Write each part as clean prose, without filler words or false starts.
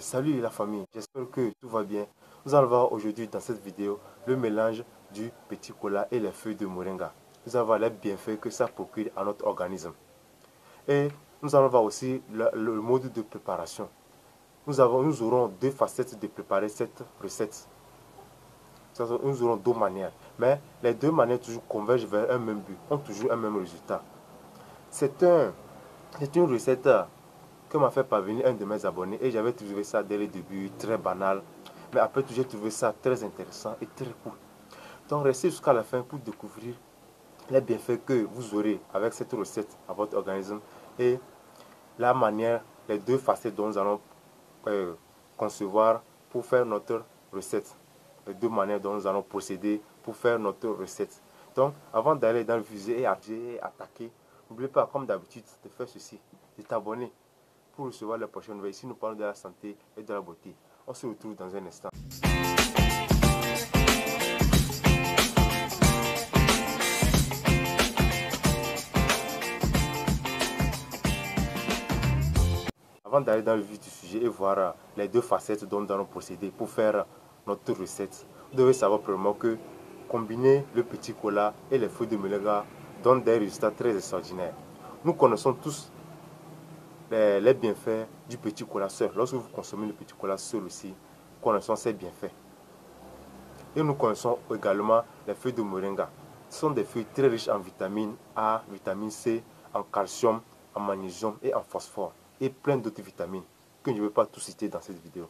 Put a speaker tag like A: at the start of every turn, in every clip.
A: Salut la famille, j'espère que tout va bien. Nous allons voir aujourd'hui dans cette vidéo le mélange du petit cola et les feuilles de moringa. Nous allons voir les bienfaits que ça procure à notre organisme. Et nous allons voir aussi le mode de préparation. Nous aurons deux facettes de préparer cette recette. Nous aurons deux manières. Mais les deux manières toujours convergent vers un même but, ont toujours un même résultat. C'est une recette que m'a fait parvenir un de mes abonnés et j'avais trouvé ça dès le début très banal. Mais après tout, j'ai trouvé ça très intéressant et très cool. Donc restez jusqu'à la fin pour découvrir les bienfaits que vous aurez avec cette recette à votre organisme et la manière, les deux facettes dont nous allons concevoir pour faire notre recette. Les deux manières dont nous allons procéder pour faire notre recette. Donc avant d'aller dans le visée et attaquer, n'oubliez pas comme d'habitude de faire ceci, de t'abonner pour recevoir les prochaines nouvelles. Ici, nous parlons de la santé et de la beauté. On se retrouve dans un instant. Avant d'aller dans le vif du sujet et voir les deux facettes dont nous allons procéder pour faire notre recette, vous devez savoir premièrement que combiner le petit cola et les feuilles de moringa donne des résultats très extraordinaires. Nous connaissons tous les bienfaits du petit cola seul. Lorsque vous consommez le petit cola seul aussi, nous connaissons ses bienfaits. Et nous connaissons également les feuilles de moringa. Ce sont des feuilles très riches en vitamine A, vitamine C, en calcium, en magnésium et en phosphore. Et plein d'autres vitamines que je ne vais pas tout citer dans cette vidéo.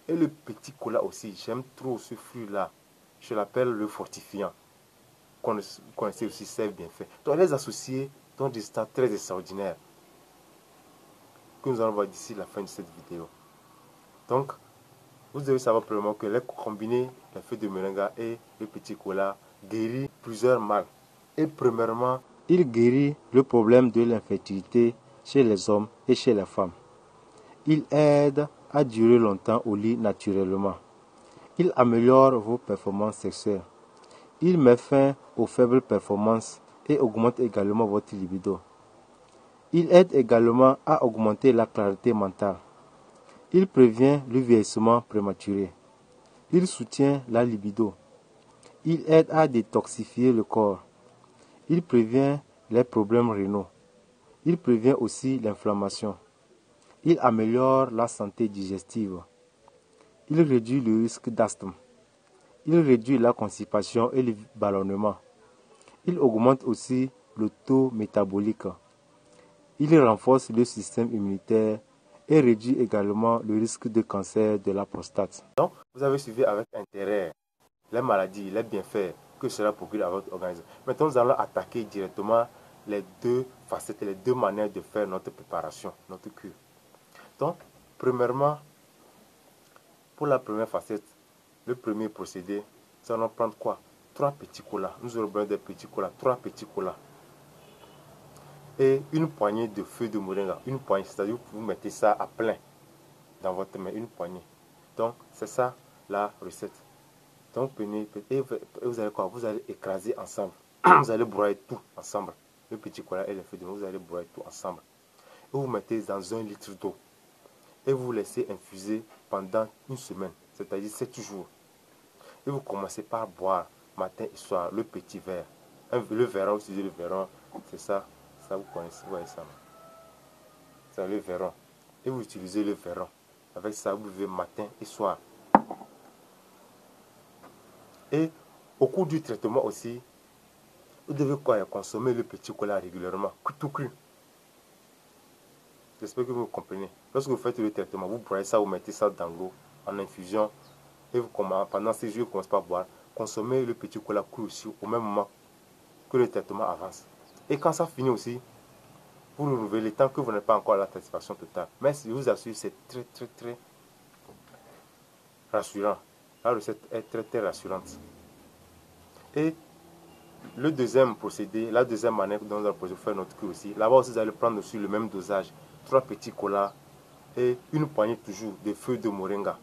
A: Et le petit cola aussi, j'aime trop ce fruit-là. Je l'appelle le fortifiant. Vous connaissez aussi ses bienfaits. Donc les associés ont des résultats très extraordinaires que nous allons voir d'ici la fin de cette vidéo. Donc, vous devez savoir premièrement que les combiner les feuilles de moringa et le petit cola guérit plusieurs mal. Et premièrement, il guérit le problème de l'infertilité chez les hommes et chez les femmes. Il aide à durer longtemps au lit naturellement. Il améliore vos performances sexuelles. Il met fin aux faibles performances et augmente également votre libido. Il aide également à augmenter la clarté mentale. Il prévient le vieillissement prématuré. Il soutient la libido. Il aide à détoxifier le corps. Il prévient les problèmes rénaux. Il prévient aussi l'inflammation. Il améliore la santé digestive. Il réduit le risque d'asthme. Il réduit la constipation et le ballonnement. Il augmente aussi le taux métabolique. Il renforce le système immunitaire et réduit également le risque de cancer de la prostate. Donc, vous avez suivi avec intérêt les maladies, les bienfaits que cela procure à votre organisme. Maintenant, nous allons attaquer directement les deux facettes, les deux manières de faire notre préparation, notre cure. Donc, premièrement, pour la première facette, le premier procédé, nous allons prendre quoi? 3 petits colas. Nous aurons besoin de petits colas, 3 petits colas. Et une poignée de feuilles de moringa. Une poignée, c'est-à-dire que vous mettez ça à plein dans votre main, une poignée. Donc, c'est ça la recette. Donc, prenez, et vous allez quoi? Vous allez écraser ensemble. Vous allez broyer tout ensemble. Le petit cola et les feuilles de moringa, vous allez broyer tout ensemble. Et vous mettez dans 1 litre d'eau. Et vous laissez infuser pendant une semaine, c'est-à-dire 7 jours. Et vous commencez par boire matin et soir le petit verre. Le verron, vous utilisez le verron, c'est ça. Ça, vous connaissez, vous voyez ça. C'est le verron. Et vous utilisez le verron. Avec ça, vous buvez matin et soir. Et au cours du traitement aussi, vous devez consommer le petit cola régulièrement, tout cru. J'espère que vous comprenez. Lorsque vous faites le traitement, vous broyez ça, vous mettez ça dans l'eau, en infusion. Et vous pendant 6 jours, vous commencez par boire. Consommez le petit cola cru aussi au même moment que le traitement avance. Et quand ça finit aussi, vous renouvelez tant que vous n'avez pas encore la satisfaction totale. Mais si vous assure, c'est très rassurant. La recette est très rassurante. Et le deuxième procédé, la deuxième manière dont nous allons faire notre cure aussi, là-bas aussi, vous allez prendre aussi le même dosage. 3 petits colas et une poignée toujours de feuilles de moringa.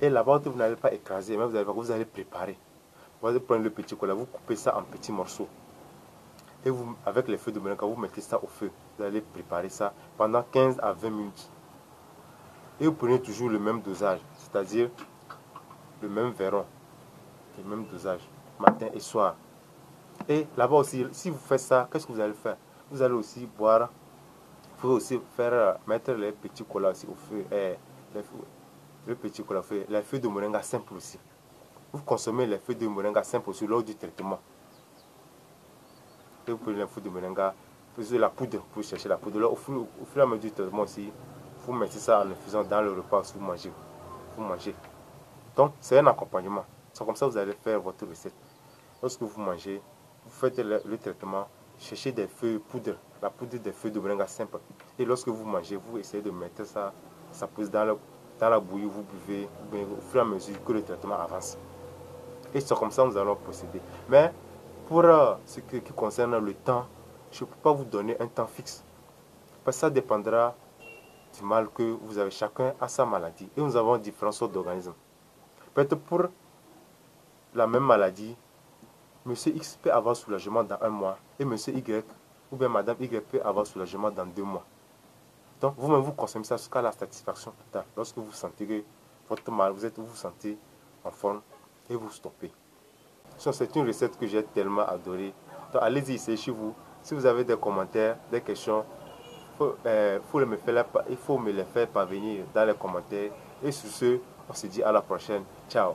A: Et là-bas, vous n'allez pas écraser, mais vous allez préparer. Vous allez prendre le petit cola, vous coupez ça en petits morceaux. Et vous, avec les feuilles de moringa, vous mettez ça au feu. Vous allez préparer ça pendant 15 à 20 minutes. Et vous prenez toujours le même dosage, c'est-à-dire le même verron, le même dosage, matin et soir. Et là-bas aussi, si vous faites ça, qu'est-ce que vous allez faire? Vous allez aussi boire, il faut aussi faire mettre les petits colas aussi au feu, les petits colas au feu, les feuilles de moringa simples aussi. Vous consommez les feuilles de moringa simples aussi lors du traitement. Et vous prenez les feuilles de moringa, vous avez la poudre pour chercher la poudre. Là, au fur et à mesure du traitement aussi, vous mettez ça en infusion dans le repas si vous mangez. Vous mangez. Donc, c'est un accompagnement. C'est comme ça que vous allez faire votre recette. Lorsque vous mangez, vous faites le traitement, cherchez des feuilles, poudre, la poudre des feuilles de moringa simple. Et lorsque vous mangez, vous essayez de mettre ça, ça pose dans la bouillie, vous buvez, au fur et à mesure que le traitement avance. Et c'est comme ça que nous allons procéder. Mais pour ce qui concerne le temps, je ne peux pas vous donner un temps fixe. Parce que ça dépendra du mal que vous avez. Chacun a sa maladie. Et nous avons différentes sortes d'organismes. Peut-être pour la même maladie, Monsieur X peut avoir soulagement dans 1 mois et Monsieur Y ou bien Madame Y peut avoir soulagement dans 2 mois. Donc vous-même vous consommez ça jusqu'à la satisfaction totale. Lorsque vous sentez que votre mal, vous vous sentez en forme et vous stoppez. C'est une recette que j'ai tellement adorée. Donc allez-y, c'est chez vous. Si vous avez des commentaires, des questions, il faut me les faire parvenir dans les commentaires. Et sur ce, on se dit à la prochaine. Ciao.